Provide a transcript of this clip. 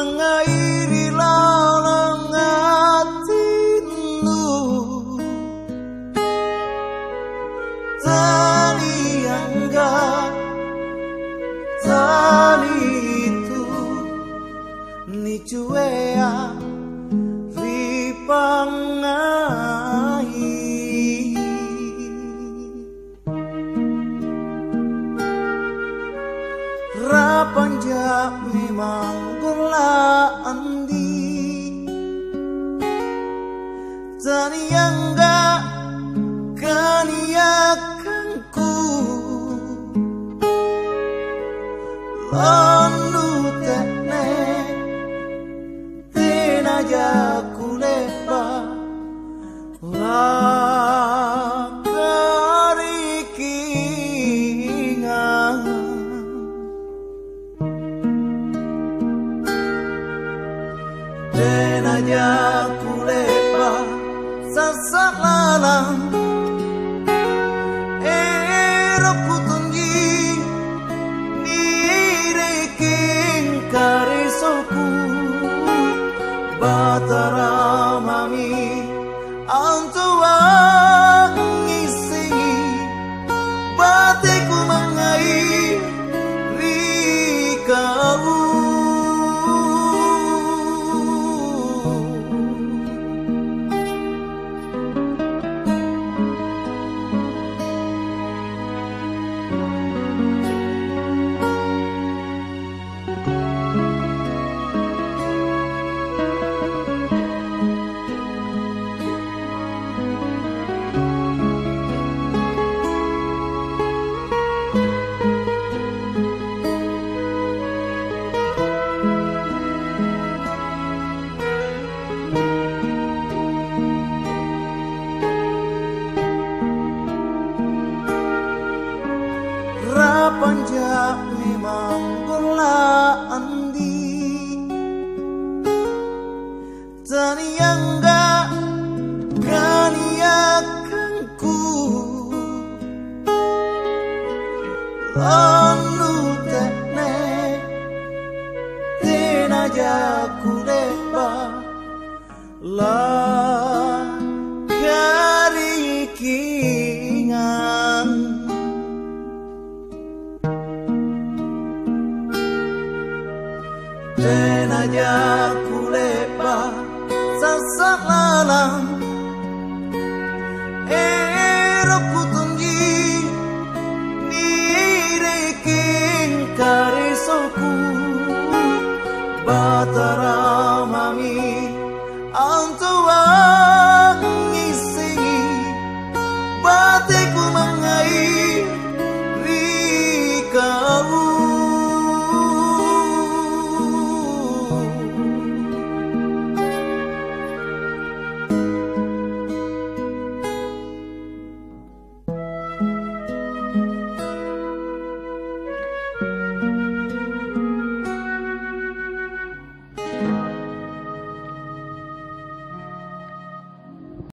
mengairi lalang hatimu. Tali enggak, tali itu ni cuea ripangai. Rapanjak memang gulaan di tani enggak kaniakanku lalu tekne tenaja kulepa lakarikingan tenaja kulepa sasak lalang batara mami antua ngisingi batiku mengai rikau. Rapanjak memang gulaan di tani enggak kaniakanku lalu tekne tenaja kulepa lakarikingan tenaja kulepa sasak lalang erokku tunggi nireking karisoku batara mami antua